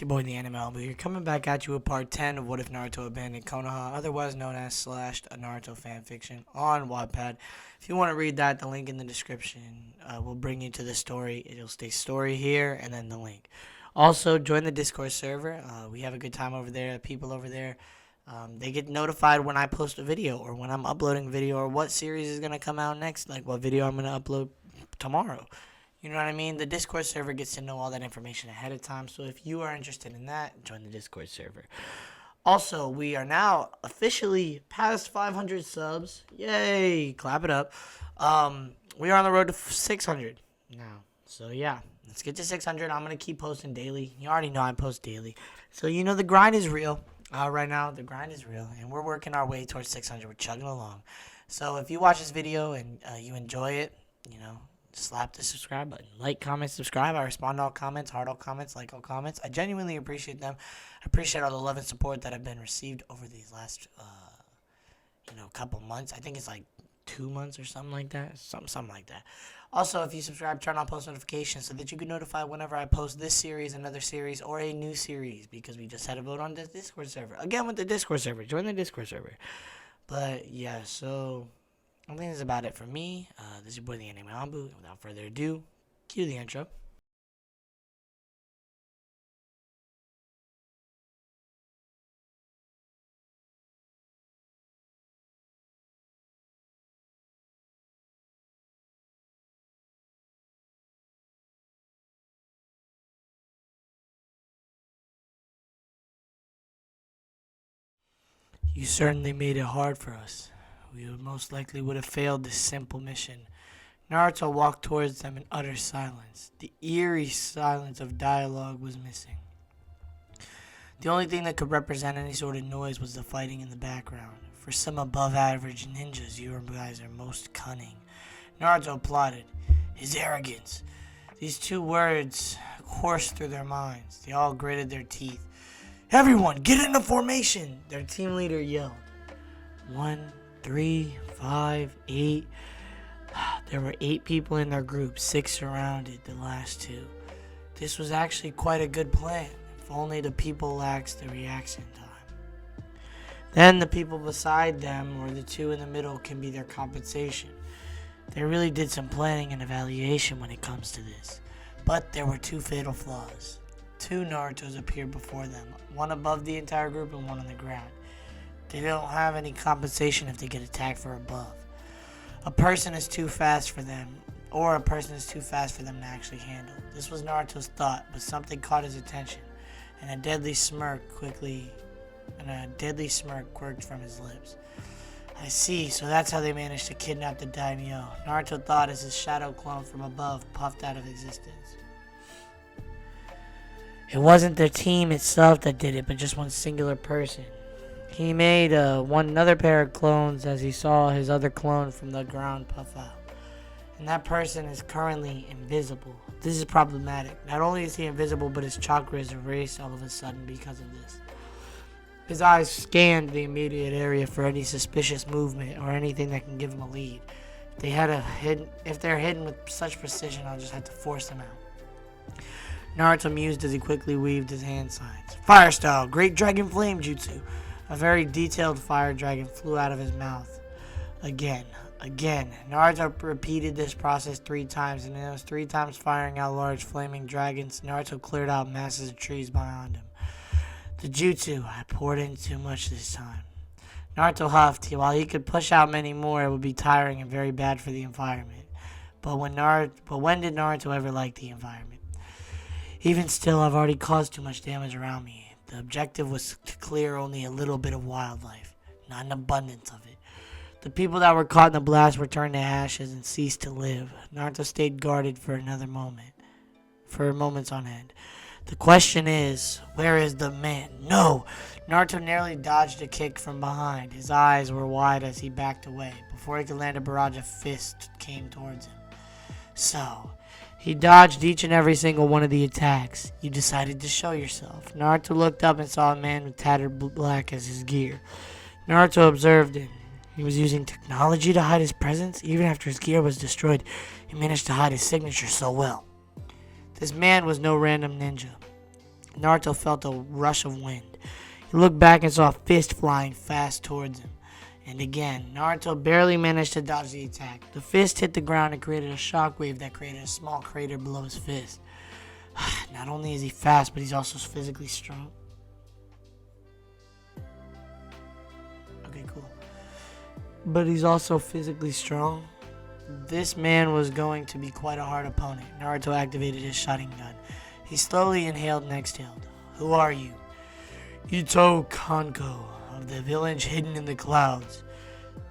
Your boy the Anime, but you're coming back at you with part 10 of What If Naruto Abandoned Konoha, otherwise known as Slashed, a Naruto fanfiction on Wattpad. If you want to read that, the link in the description will bring you to the story. It'll stay story here and then the link. Also, join the Discord server. We have a good time over there. People over there, they get notified when I post a video or when I'm uploading a video or what series is going to come out next, like what video I'm going to upload tomorrow. You know what I mean? The Discord server gets to know all that information ahead of time. So if you are interested in that, join the Discord server. Also, we are now officially past 500 subs. Yay! Clap it up. We are on the road to 600 now. So yeah, let's get to 600. I'm going to keep posting daily. You already know I post daily. So you know the grind is real. Right now, the grind is real. And we're working our way towards 600. We're chugging along. So if you watch this video and you enjoy it, you know, slap the subscribe button. Like, comment, subscribe. I respond to all comments, heart all comments, like all comments. I genuinely appreciate them. I appreciate all the love and support that have been received over these last, couple months. I think it's like 2 months or something like that. Something like that. Also, if you subscribe, turn on post notifications so that you can notify whenever I post this series, another series, or a new series, because we just had a vote on the Discord server. Again, with the Discord server. Join the Discord server. But, yeah, so I think that's about it for me. This is your boy, the Anime Ambu. Without further ado, cue the intro. You certainly made it hard for us. We most likely would have failed this simple mission. Naruto walked towards them in utter silence. The eerie silence of dialogue was missing. The only thing that could represent any sort of noise was the fighting in the background. For some above-average ninjas, you guys are most cunning. Naruto applauded. His arrogance. These two words coursed through their minds. They all gritted their teeth. Everyone, get into formation! Their team leader yelled. 1, 3, 5, 8. There were 8 people in their group. 6 surrounded the last 2. This was actually quite a good plan, if only the people lacked the reaction time. Then the people beside them, or the 2 in the middle, can be their compensation. They really did some planning and evaluation when it comes to this. But there were 2 fatal flaws. 2 Narutos appeared before them, one above the entire group and one on the ground. They don't have any compensation if they get attacked from above. A person is too fast for them, or a person is too fast for them to actually handle. This was Naruto's thought, but something caught his attention, and a deadly smirk quirked from his lips. I see, so that's how they managed to kidnap the daimyo. Naruto thought as his shadow clone from above puffed out of existence. It wasn't their team itself that did it, but just one singular person. He made another pair of clones as he saw his other clone from the ground puff out. And that person is currently invisible. This is problematic. Not only is he invisible, but his chakra is erased all of a sudden because of this. His eyes scanned the immediate area for any suspicious movement or anything that can give him a lead. If they're hidden with such precision, I'll just have to force them out. Naruto mused as he quickly weaved his hand signs. Fire style, great dragon flame jutsu. A very detailed fire dragon flew out of his mouth. Again. Naruto repeated this process 3 times, and in those 3 times firing out large flaming dragons, Naruto cleared out masses of trees behind him. The jutsu, I poured in too much this time. Naruto huffed. While he could push out many more, it would be tiring and very bad for the environment. But when did Naruto ever like the environment? Even still, I've already caused too much damage around me. The objective was to clear only a little bit of wildlife, not an abundance of it. The people that were caught in the blast were turned to ashes and ceased to live. Naruto stayed guarded for moments on end. The question is, where is the man? No! Naruto narrowly dodged a kick from behind. His eyes were wide as he backed away. Before he could land a barrage of fists came towards him. So, he dodged each and every single one of the attacks. You decided to show yourself. Naruto looked up and saw a man with tattered black as his gear. Naruto observed him. He was using technology to hide his presence. Even after his gear was destroyed, he managed to hide his signature so well. This man was no random ninja. Naruto felt a rush of wind. He looked back and saw a fist flying fast towards him. And again, Naruto barely managed to dodge the attack. The fist hit the ground and created a shockwave that created a small crater below his fist. Not only is he fast, but he's also physically strong. Okay, cool. But he's also physically strong. This man was going to be quite a hard opponent. Naruto activated his shotgun gun. He slowly inhaled and exhaled. Who are you? Ito Kanko, of the village hidden in the clouds.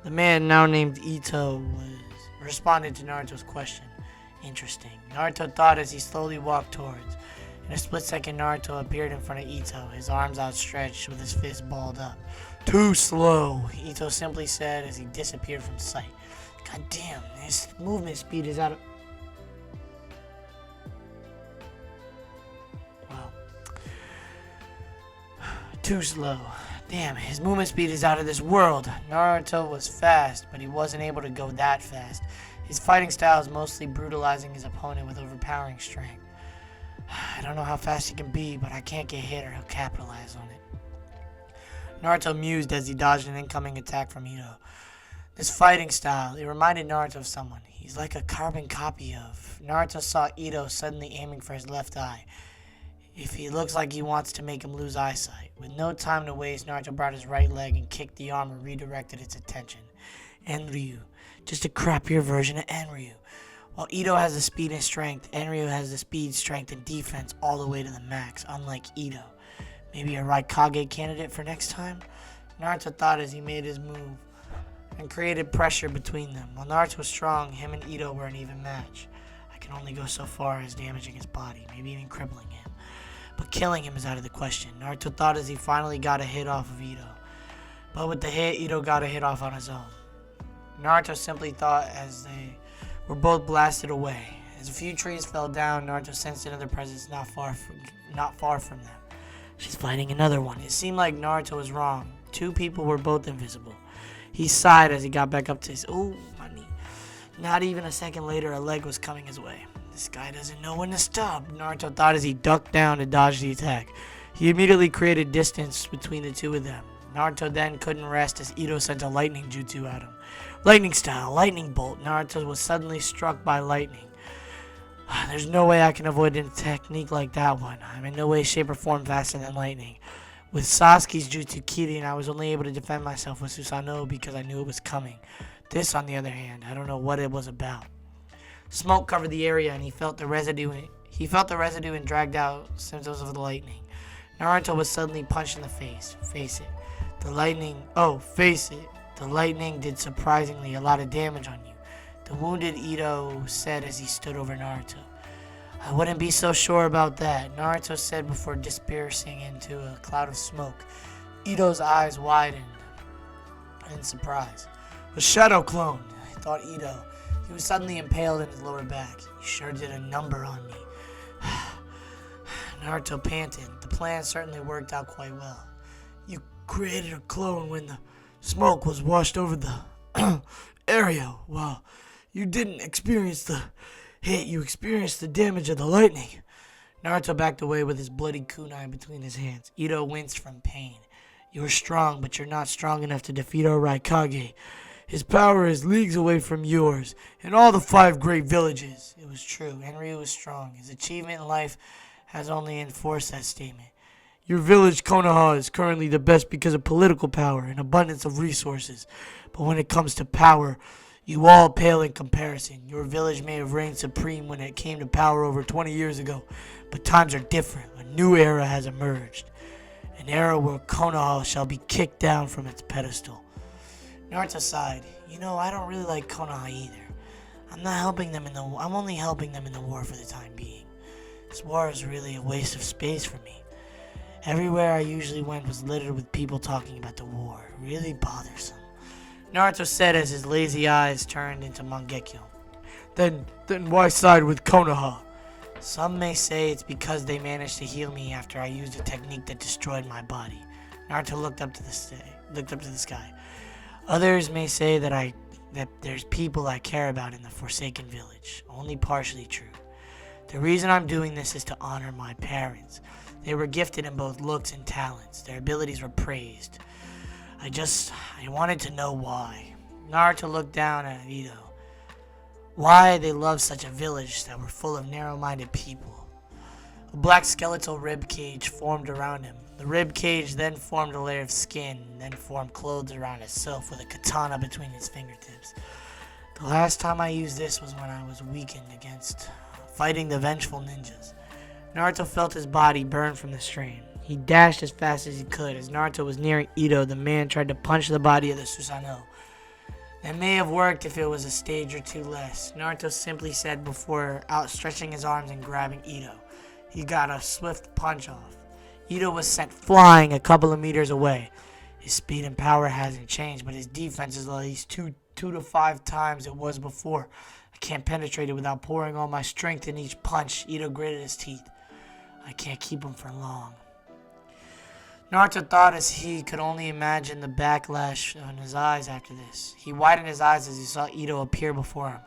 The man, now named Ito, responded to Naruto's question. Interesting. Naruto thought as he slowly walked towards. In a split second, Naruto appeared in front of Ito, his arms outstretched with his fist balled up. Too slow, Ito simply said as he disappeared from sight. God damn, his movement speed is out of... Wow. Too slow. Damn, his movement speed is out of this world. Naruto was fast, but he wasn't able to go that fast. His fighting style is mostly brutalizing his opponent with overpowering strength. I don't know how fast he can be, but I can't get hit or he'll capitalize on it. Naruto mused as he dodged an incoming attack from Ito. This fighting style, it reminded Naruto of someone. He's like a carbon copy of... Naruto saw Ito suddenly aiming for his left eye. If he looks like he wants to make him lose eyesight. With no time to waste, Naruto brought his right leg and kicked the arm and redirected its attention. Enryu. Just a crappier version of Enryu. While Ito has the speed and strength, Enryu has the speed, strength, and defense all the way to the max, unlike Ito. Maybe a Raikage candidate for next time? Naruto thought as he made his move and created pressure between them. While Naruto was strong, him and Ito were an even match. I can only go so far as damaging his body, maybe even crippling him. But killing him is out of the question. Naruto thought as he finally got a hit off of Ito. But with the hit, Ito got a hit off on his own. Naruto simply thought as they were both blasted away. As a few trees fell down, Naruto sensed another presence not far from them. She's fighting another one. It seemed like Naruto was wrong. Two people were both invisible. He sighed as he got back up to his... Oh, my knee. Not even a second later, a leg was coming his way. This guy doesn't know when to stop, Naruto thought as he ducked down to dodge the attack. He immediately created distance between the two of them. Naruto then couldn't rest as Ito sent a lightning jutsu at him. Lightning style, lightning bolt. Naruto was suddenly struck by lightning. There's no way I can avoid a technique like that one. I'm in no way, shape, or form faster than lightning. With Sasuke's jutsu Kirin, I was only able to defend myself with Susanoo because I knew it was coming. This, on the other hand, I don't know what it was about. Smoke covered the area, and he felt the residue and dragged out symptoms of the lightning. Naruto was suddenly punched in the face. Face it. The lightning did surprisingly a lot of damage on you. The wounded Ito said as he stood over Naruto. I wouldn't be so sure about that, Naruto said before dispersing into a cloud of smoke. Ito's eyes widened in surprise. A shadow clone, thought Ito. He was suddenly impaled in his lower back. You sure did a number on me. Naruto panted. The plan certainly worked out quite well. You created a clone when the smoke was washed over the area. Well, you didn't experience the hit. You experienced the damage of the lightning. Naruto backed away with his bloody kunai between his hands. Ito winced from pain. You're strong, but you're not strong enough to defeat our Raikage. His power is leagues away from yours and all the 5 great villages. It was true. Enryu was strong. His achievement in life has only enforced that statement. Your village, Konoha, is currently the best because of political power and abundance of resources. But when it comes to power, you all pale in comparison. Your village may have reigned supreme when it came to power over 20 years ago, but times are different. A new era has emerged. An era where Konoha shall be kicked down from its pedestal. Naruto sighed. You know, I don't really like Konoha either. I'm only helping them in the war for the time being. This war is really a waste of space for me. Everywhere I usually went was littered with people talking about the war. Really bothersome. Naruto said as his lazy eyes turned into Mangekyo. Then why side with Konoha? Some may say it's because they managed to heal me after I used a technique that destroyed my body. Naruto looked up to the sky. Others may say that there's people I care about in the Forsaken Village. Only partially true. The reason I'm doing this is to honor my parents. They were gifted in both looks and talents. Their abilities were praised. I wanted to know why. Naruto looked down at Ito. Why they loved such a village that were full of narrow-minded people. A black skeletal rib cage formed around him. The rib cage then formed a layer of skin, and then formed clothes around itself with a katana between its fingertips. The last time I used this was when I was weakened against fighting the vengeful ninjas. Naruto felt his body burn from the strain. He dashed as fast as he could. As Naruto was nearing Ito, the man tried to punch the body of the Susanoo. That may have worked if it was a stage or two less, Naruto simply said before outstretching his arms and grabbing Ito. He got a swift punch off. Ito was sent flying a couple of meters away. His speed and power hasn't changed, but his defense is at least two to 5 times it was before. I can't penetrate it without pouring all my strength in each punch. Ito gritted his teeth. I can't keep him for long. Naruto thought as he could only imagine the backlash on his eyes after this. He widened his eyes as he saw Ito appear before him.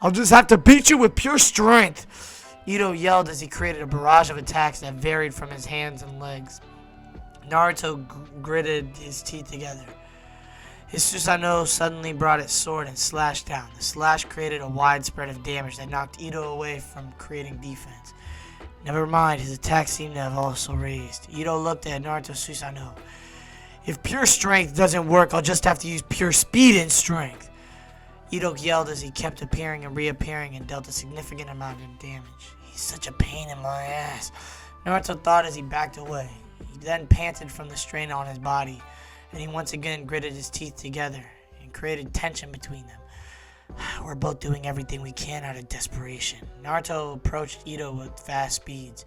I'll just have to beat you with pure strength. Ito yelled as he created a barrage of attacks that varied from his hands and legs. Naruto gritted his teeth together. His Susanoo suddenly brought its sword and slashed down. The slash created a wide spread of damage that knocked Ito away from creating defense. Never mind, his attack seemed to have also raised. Ito looked at Naruto's Susanoo. If pure strength doesn't work, I'll just have to use pure speed and strength. Ito yelled as he kept appearing and reappearing and dealt a significant amount of damage. He's such a pain in my ass, Naruto thought as he backed away. He then panted from the strain on his body, and he once again gritted his teeth together and created tension between them. We're both doing everything we can out of desperation. Naruto approached Ito with fast speeds.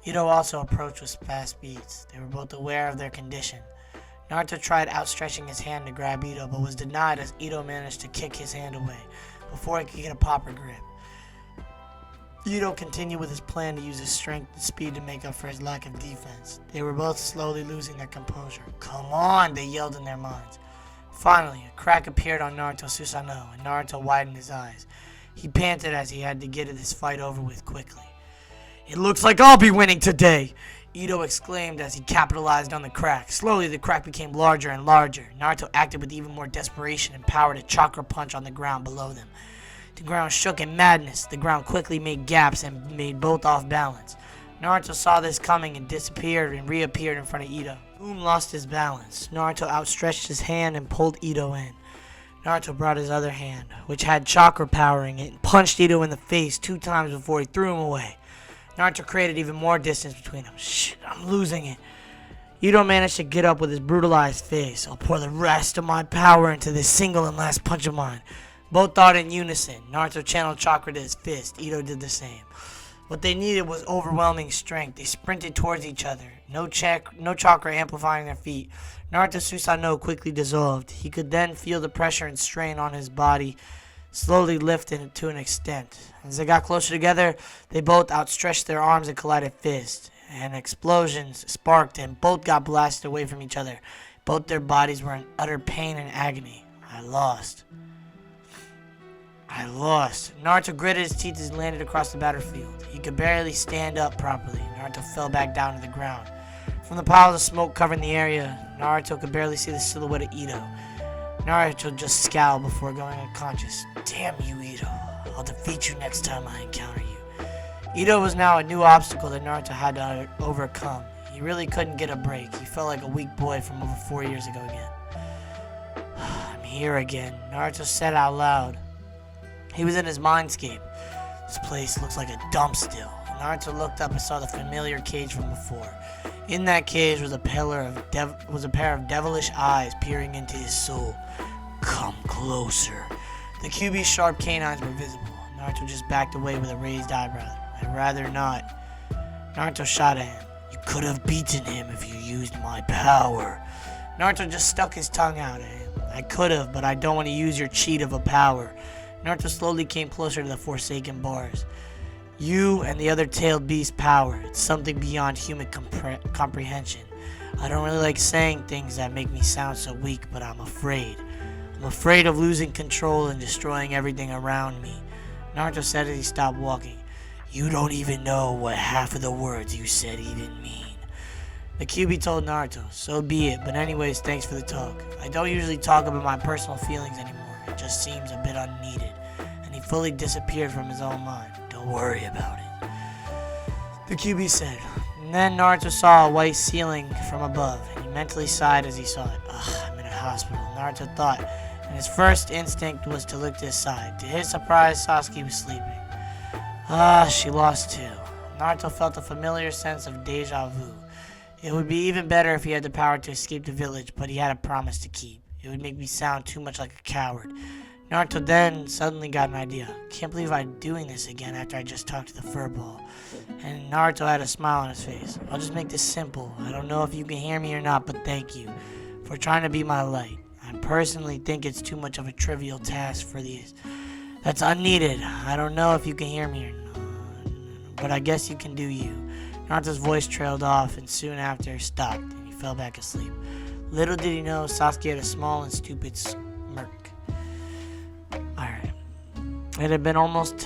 Ito also approached with fast speeds. They were both aware of their condition. Naruto tried outstretching his hand to grab Ito, but was denied as Ito managed to kick his hand away before he could get a proper grip. Ito continued with his plan to use his strength and speed to make up for his lack of defense. They were both slowly losing their composure. Come on, they yelled in their minds. Finally, a crack appeared on Naruto's Susanoo, and Naruto widened his eyes. He panted as he had to get this fight over with quickly. It looks like I'll be winning today, Ito exclaimed as he capitalized on the crack. Slowly, the crack became larger and larger. Naruto acted with even more desperation and power to chakra punch on the ground below them. The ground shook in madness. The ground quickly made gaps and made both off balance. Naruto saw this coming and disappeared and reappeared in front of Ito. Boom lost his balance. Naruto outstretched his hand and pulled Ito in. Naruto brought his other hand, which had chakra powering it, and punched Ito in the face 2 times before he threw him away. Naruto created even more distance between them. Shit, I'm losing it. Ito managed to get up with his brutalized face. I'll pour the rest of my power into this single and last punch of mine. Both thought in unison. Naruto channeled chakra to his fist. Ito did the same. What they needed was overwhelming strength. They sprinted towards each other. No chakra amplifying their feet. Naruto's Susanoo quickly dissolved. He could then feel the pressure and strain on his body slowly lifted to an extent. As they got closer together, they both outstretched their arms and collided fists. And explosions sparked and both got blasted away from each other. Both their bodies were in utter pain and agony. I lost. Naruto gritted his teeth as he landed across the battlefield. He could barely stand up properly. Naruto fell back down to the ground. From the piles of smoke covering the area, Naruto could barely see the silhouette of Ito. Naruto just scowled before going unconscious. Damn you, Ito. I'll defeat you next time I encounter you. Ito was now a new obstacle that Naruto had to overcome. He really couldn't get a break. He felt like a weak boy from over 4 years ago again. I'm here again, Naruto said out loud. He was in his mindscape. This place looks like a dump still. Naruto looked up and saw the familiar cage from before. In that cage was a pair of devilish eyes peering into his soul. Come closer. The QB's sharp canines were visible. Naruto just backed away with a raised eyebrow. I'd rather not. Naruto shot at him. You could have beaten him if you used my power. Naruto just stuck his tongue out at him. I could have, but I don't want to use your cheat of a power. Naruto slowly came closer to the Forsaken bars. You and the other tailed beast's power. It's something beyond human comprehension. I don't really like saying things that make me sound so weak, but I'm afraid. I'm afraid of losing control and destroying everything around me. Naruto said as he stopped walking. You don't even know what half of the words you said even mean. The QB told Naruto, so be it, but anyways, thanks for the talk. I don't usually talk about my personal feelings anymore. It just seems a bit unneeded. And he fully disappeared from his own mind. Don't worry about it. The QB said. And then Naruto saw a white ceiling from above, and he mentally sighed as he saw it. Ugh, I'm in a hospital, Naruto thought, and his first instinct was to look to his side. To his surprise, Sasuke was sleeping. She lost too. Naruto felt a familiar sense of deja vu. It would be even better if he had the power to escape the village, but he had a promise to keep. It would make me sound too much like a coward. Naruto then suddenly got an idea. Can't believe I'm doing this again after I just talked to the furball. And Naruto had a smile on his face. I'll just make this simple. I don't know if you can hear me or not, but thank you for trying to be my light. I personally think it's too much of a trivial task for these. That's unneeded. I don't know if you can hear me or not, but I guess you can do you. Naruto's voice trailed off and soon after stopped, and he fell back asleep. Little did he know, Sasuke had a small and stupid smirk. Alright. It had been almost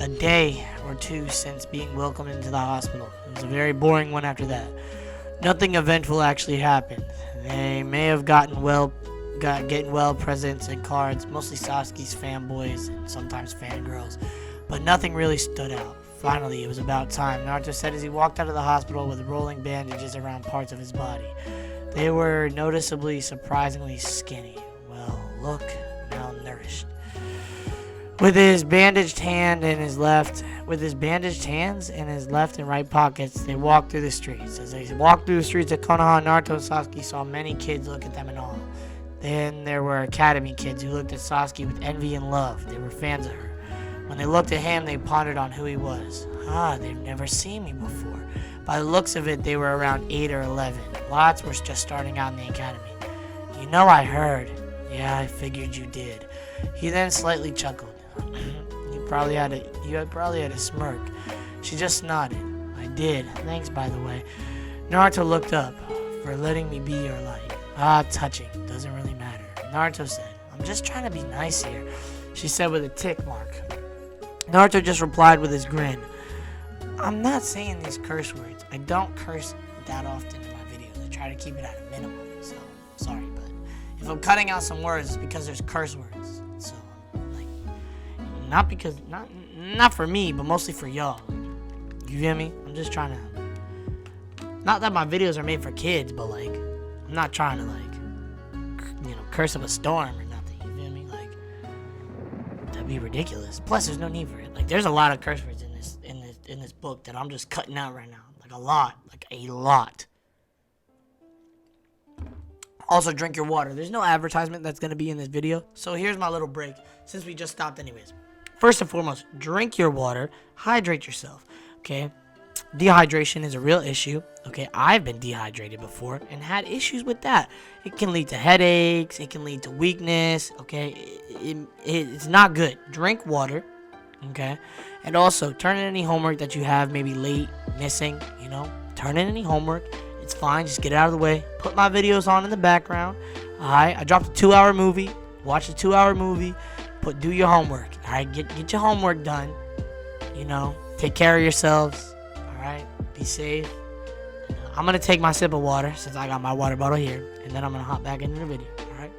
a day or two since being welcomed into the hospital. It was a very boring one after that. Nothing eventful actually happened. They may have getting well presents and cards, mostly Sasuke's fanboys and sometimes fangirls, but nothing really stood out. Finally, it was about time, Naruto said as he walked out of the hospital with rolling bandages around parts of his body. They were noticeably, surprisingly skinny. Well, look, malnourished. With his bandaged hands in his left and right pockets, they walked through the streets. As they walked through the streets of Konoha, Naruto and Sasuke saw many kids look at them in awe. Then there were academy kids who looked at Sasuke with envy and love. They were fans of her. When they looked at him, they pondered on who he was. They've never seen me before. By the looks of it, they were around 8 or 11. Lots were just starting out in the academy. You know, I heard. Yeah, I figured you did. He then slightly chuckled. You probably had a smirk. She just nodded. I did. Thanks, by the way. Naruto looked up. For letting me be your light. Touching. Doesn't really matter. Naruto said, I'm just trying to be nice here. She said with a tick mark. Naruto just replied with his grin. I'm not saying these curse words. I don't curse that often in my videos. I try to keep it at a minimum. So, sorry, but if I'm cutting out some words, it's because there's curse words. So, like, not for me, but mostly for y'all. You feel me? I'm just trying to, not that my videos are made for kids, but like, I'm not trying to like, curse up a storm or nothing. You feel me? Like, that'd be ridiculous. Plus, there's no need for it. Like, there's a lot of curse words in this book that I'm just cutting out right now. Like a lot. Also, drink your water. There's no advertisement that's gonna be in this video, so here's my little break since we just stopped anyways. First and foremost, drink your water, hydrate yourself, okay? Dehydration is a real issue, okay? I've been dehydrated before and had issues with that. It can lead to headaches, it can lead to weakness, okay? It's not good. Drink water, okay? And also, turn in any homework that you have, maybe late, missing, turn in any homework. It's fine, just get it out of the way. Put my videos on in the background, alright? I dropped a 2-hour movie. Watch the 2-hour movie. Do your homework, alright? Get your homework done, Take care of yourselves, alright? Be safe. I'm going to take my sip of water, since I got my water bottle here, and then I'm going to hop back into the video, alright?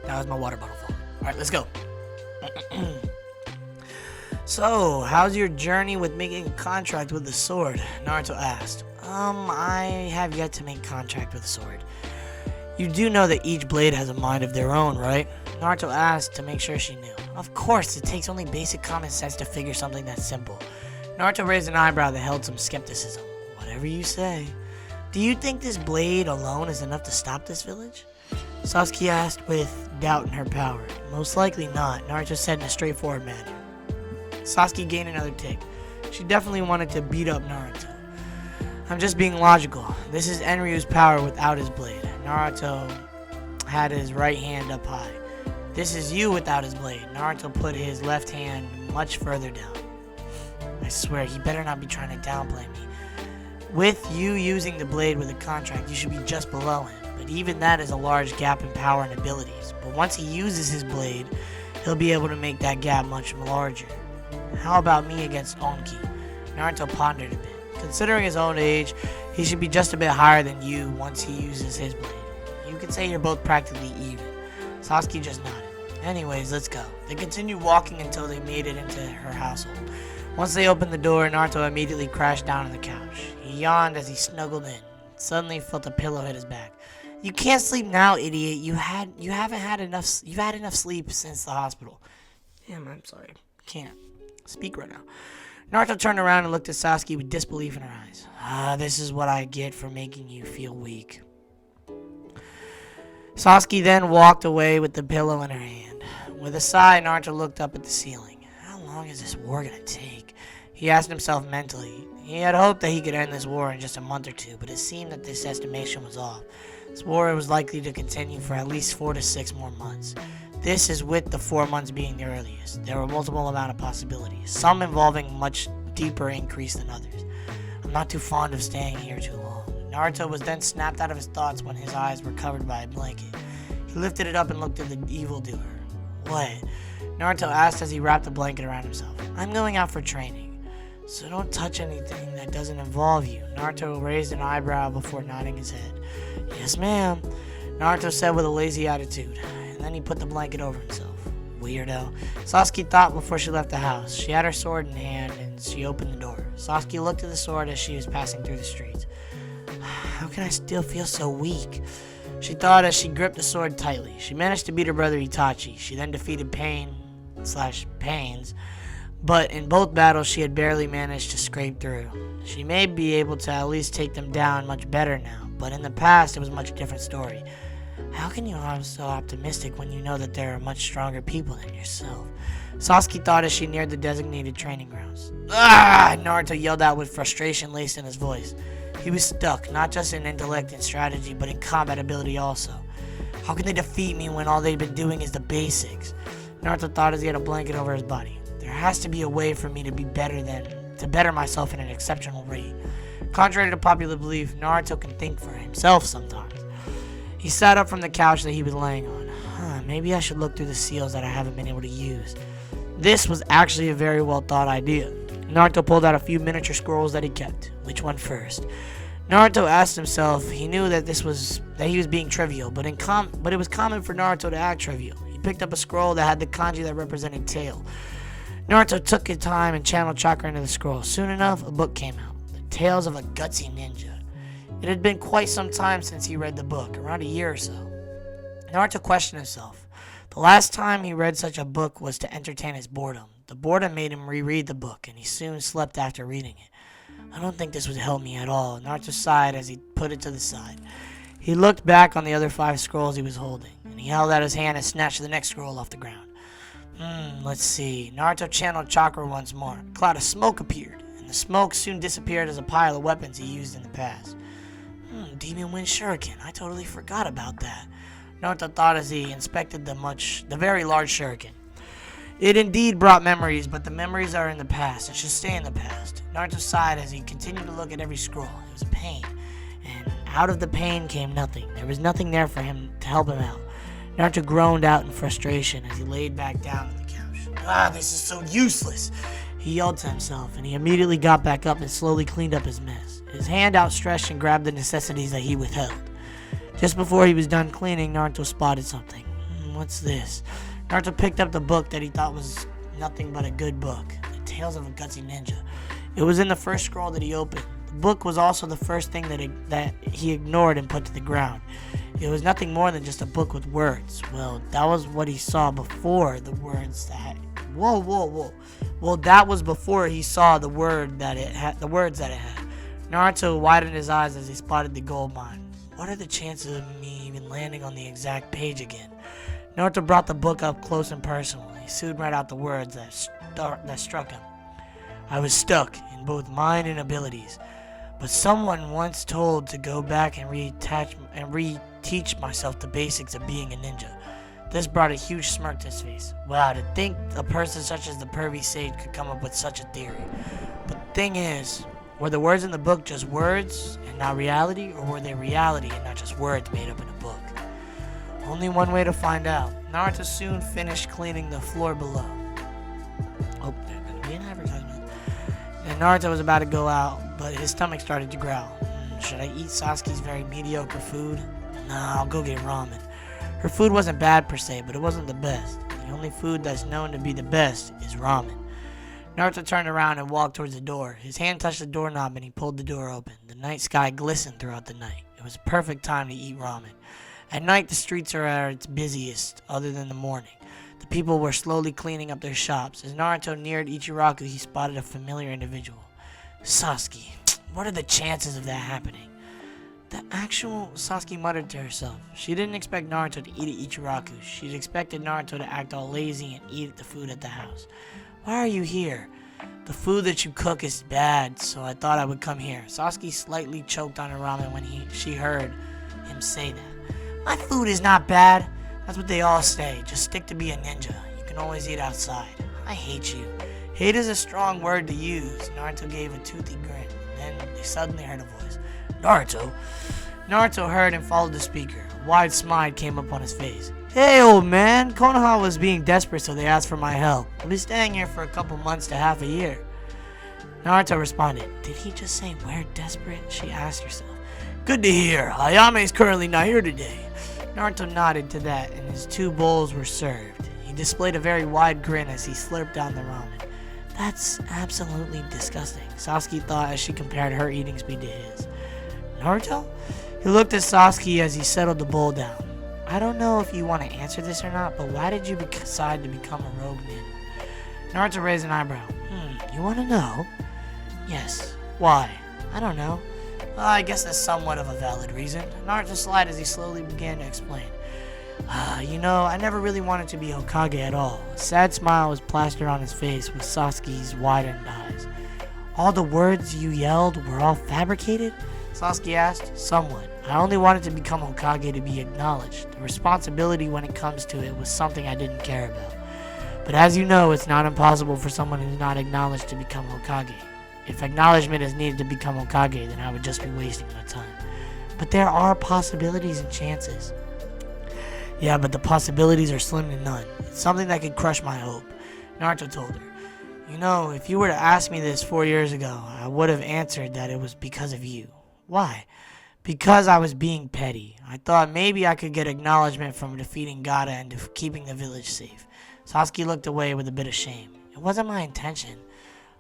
That was my water bottle full. Alright, let's go. So, how's your journey with making a contract with the sword? Naruto asked. I have yet to make contact with the sword. You do know that each blade has a mind of their own, right? Naruto asked to make sure she knew. Of course, it takes only basic common sense to figure something that simple. Naruto raised an eyebrow that held some skepticism. Whatever you say. Do you think this blade alone is enough to stop this village? Sasuke asked with doubt in her power. Most likely not, Naruto said in a straightforward manner. Sasuke gained another tick. She definitely wanted to beat up Naruto. I'm just being logical. This is Enryu's power without his blade. Naruto had his right hand up high. This is you without his blade. Naruto put his left hand much further down. I swear, he better not be trying to downplay me. With you using the blade with a contract, you should be just below him. But even that is a large gap in power and abilities. But once he uses his blade, he'll be able to make that gap much larger. How about me against Onki? Naruto pondered a bit. Considering his own age, he should be just a bit higher than you once he uses his blade. You could say you're both practically even. Sasuke just nodded. Anyways, let's go. They continued walking until they made it into her household. Once they opened the door, Naruto immediately crashed down on the couch. He yawned as he snuggled in. Suddenly, he felt a pillow hit his back. You can't sleep now, idiot. You've had enough sleep since the hospital. Damn, I'm sorry. Can't speak right now. Naruto turned around and looked at Sasuke with disbelief in her eyes. This is what I get for making you feel weak. Sasuke then walked away with the pillow in her hand. With a sigh, Naruto looked up at the ceiling. How long is this war gonna take? He asked himself mentally. He had hoped that he could end this war in just a month or two, but it seemed that this estimation was off. This war was likely to continue for at least 4 to 6 more months. This is with the 4 months being the earliest. There were multiple amount of possibilities, some involving much deeper increase than others. I'm not too fond of staying here too long. Naruto was then snapped out of his thoughts when his eyes were covered by a blanket. He lifted it up and looked at the evildoer. What? Naruto asked as he wrapped the blanket around himself. I'm going out for training, so don't touch anything that doesn't involve you. Naruto raised an eyebrow before nodding his head. Yes, ma'am, Naruto said with a lazy attitude, and then he put the blanket over himself. Weirdo. Sasuke thought before she left the house. She had her sword in hand, and she opened the door. Sasuke looked at the sword as she was passing through the streets. How can I still feel so weak? She thought as she gripped the sword tightly. She managed to beat her brother Itachi. She then defeated Pains, but in both battles she had barely managed to scrape through. She may be able to at least take them down much better now, but in the past it was a much different story. How can you be so optimistic when you know that there are much stronger people than yourself? Sasuke thought as she neared the designated training grounds. Ah! Naruto yelled out with frustration laced in his voice. He was stuck, not just in intellect and strategy, but in combat ability also. How can they defeat me when all they've been doing is the basics? Naruto thought as he had a blanket over his body. There has to be a way for me to better myself in an exceptional rate. Contrary to popular belief, Naruto can think for himself sometimes. He sat up from the couch that he was laying on. Maybe I should look through the seals that I haven't been able to use. This was actually a very well thought idea. Naruto pulled out a few miniature scrolls that he kept. Which one first? Naruto asked himself. He knew that he was being trivial, but it was common for Naruto to act trivial. He picked up a scroll that had the kanji that represented tail. Naruto took his time and channeled chakra into the scroll. Soon enough, a book came out. The Tales of a Gutsy Ninja. It had been quite some time since he read the book, around a year or so. Naruto questioned himself. The last time he read such a book was to entertain his boredom. The boredom made him reread the book, and he soon slept after reading it. I don't think this would help me at all. Naruto sighed as he put it to the side. He looked back on the other 5 scrolls he was holding, and he held out his hand and snatched the next scroll off the ground. Let's see. Naruto channeled chakra once more. A cloud of smoke appeared, and the smoke soon disappeared as a pile of weapons he used in the past. Demon Wind Shuriken. I totally forgot about that. Naruto thought as he inspected the very large shuriken. It indeed brought memories, but the memories are in the past. It should stay in the past. Naruto sighed as he continued to look at every scroll. It was a pain, and out of the pain came nothing. There was nothing there for him to help him out. Naruto groaned out in frustration as he laid back down on the couch. This is so useless, he yelled to himself, and he immediately got back up and slowly cleaned up his mess. His hand outstretched and grabbed the necessities that he withheld. Just before he was done cleaning, Naruto spotted something. What's this? Naruto picked up the book that he thought was nothing but a good book. The Tales of a Gutsy Ninja. It was in the first scroll that he opened. The book was also the first thing that he ignored and put to the ground. It was nothing more than just a book with words. Well, that was what he saw before the words that... Whoa. Well, that was before he saw the words that it had. Naruto widened his eyes as he spotted the gold mine. What are the chances of me even landing on the exact page again? Naruto brought the book up close and personal. He soon read out the words that struck him. I was stuck in both mind and abilities, but someone once told to go back and reteach myself the basics of being a ninja. This brought a huge smirk to his face. Wow, to think a person such as the pervy sage could come up with such a theory. But the thing is, were the words in the book just words and not reality, or were they reality and not just words made up in a book? Only one way to find out. Naruto soon finished cleaning the floor below. Oh, there's gonna be an advertisement. and Naruto was about to go out, but his stomach started to growl. Should I eat Sasuke's very mediocre food? Nah, I'll go get ramen. Her food wasn't bad per se, but it wasn't the best. The only food that's known to be the best is ramen. Naruto turned around and walked towards the door. His hand touched the doorknob and he pulled the door open. The night sky glistened throughout the night. It was a perfect time to eat ramen. At night, the streets are at its busiest, other than the morning. The people were slowly cleaning up their shops. As Naruto neared Ichiraku, he spotted a familiar individual. Sasuke. What are the chances of that happening? The actual Sasuke muttered to herself. She didn't expect Naruto to eat at Ichiraku. She'd expected Naruto to act all lazy and eat the food at the house. Why are you here? The food that you cook is bad, so I thought I would come here. Sasuke slightly choked on her ramen when she heard him say that. My food is not bad. That's what they all say. Just stick to be a ninja. You can always eat outside. I hate you. Hate is a strong word to use. Naruto gave a toothy grin. Then they suddenly heard a voice. Naruto? Naruto heard and followed the speaker. A wide smile came up on his face. Hey, old man. Konoha was being desperate, so they asked for my help. I'll be staying here for a couple months to half a year. Naruto responded. Did he just say we're desperate? She asked herself. Good to hear. Ayame is currently not here today. Naruto nodded to that, and his 2 bowls were served. He displayed a very wide grin as he slurped down the ramen. That's absolutely disgusting, Sasuke thought as she compared her eating speed to his. Naruto? He looked at Sasuke as he settled the bowl down. I don't know if you want to answer this or not, but why did you decide to become a rogue ninja? Naruto raised an eyebrow. You want to know? Yes. Why? I don't know. Well, I guess that's somewhat of a valid reason. Naruto sighed as he slowly began to explain. I never really wanted to be Hokage at all. A sad smile was plastered on his face with Sasuke's widened eyes. All the words you yelled were all fabricated? Sasuke asked. Somewhat. I only wanted to become Hokage to be acknowledged. The responsibility when it comes to it was something I didn't care about. But as you know, it's not impossible for someone who's not acknowledged to become Hokage. If acknowledgement is needed to become Hokage, then I would just be wasting my time. But there are possibilities and chances. Yeah, but the possibilities are slim to none. It's something that could crush my hope. Naruto told her. If you were to ask me this 4 years ago, I would have answered that it was because of you. Why? Because I was being petty. I thought maybe I could get acknowledgement from defeating Gaara and keeping the village safe. Sasuke looked away with a bit of shame. It wasn't my intention.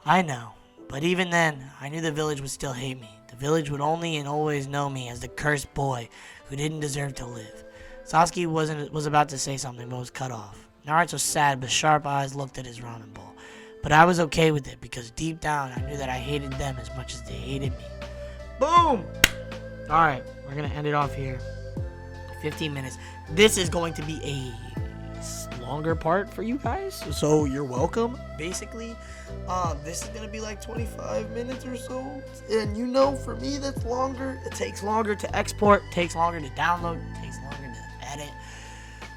I know. But even then, I knew the village would still hate me. The village would only and always know me as the cursed boy who didn't deserve to live. Sasuke was about to say something, but was cut off. Naruto's sad but sharp eyes looked at his ramen bowl. But I was okay with it because deep down I knew that I hated them as much as they hated me. Boom! Alright, we're going to end it off here. 15 minutes. This is going to be a longer part for you guys, so you're welcome. Basically, this is going to be like 25 minutes or so. And for me, that's longer. It takes longer to export, takes longer to download, takes longer to edit,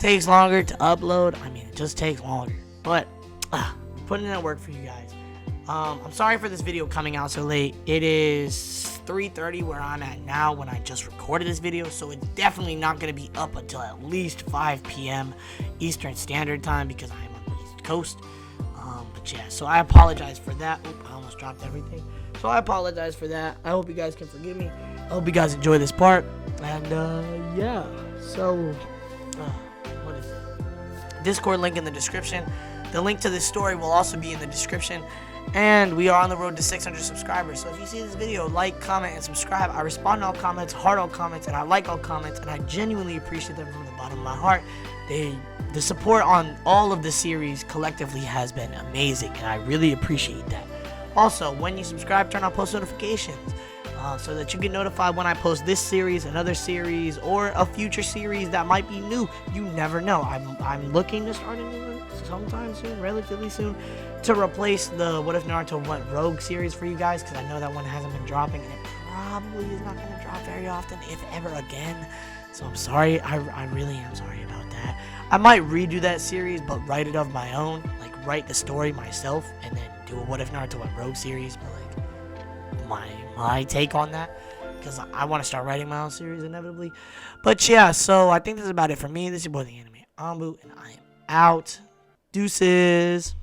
takes longer to upload. It just takes longer. But, putting in that work for you guys. I'm sorry for this video coming out so late. It is 3:30 where I'm at now when I just recorded this video, so it's definitely not going to be up until at least 5 p.m. Eastern Standard Time because I am on the East Coast. But yeah, so I apologize for that. Oop, I almost dropped everything. So I apologize for that. I hope you guys can forgive me. I hope you guys enjoy this part. And yeah, so what is it? Discord link in the description. The link to this story will also be in the description. And we are on the road to 600 subscribers. So if you see this video, like, comment, and subscribe. I respond to all comments, heart all comments, and I like all comments. And I genuinely appreciate them from the bottom of my heart. The support on all of the series collectively has been amazing. And I really appreciate that. Also, when you subscribe, turn on post notifications. So that you get notified when I post this series, another series, or a future series that might be new. You never know. I'm looking to start a new one sometime soon, relatively soon, to replace the What If Naruto Went Rogue series for you guys, because I know that one hasn't been dropping, and it probably is not going to drop very often, if ever again. So I'm sorry. I really am sorry about that. I might redo that series, but write it of my own, like write the story myself, and then do a What If Naruto Went Rogue series, but like my take on that, because I want to start writing my own series inevitably. But yeah, so I think this is about it for me. This is your boy the Anime Ambu, and I am out. Deuces.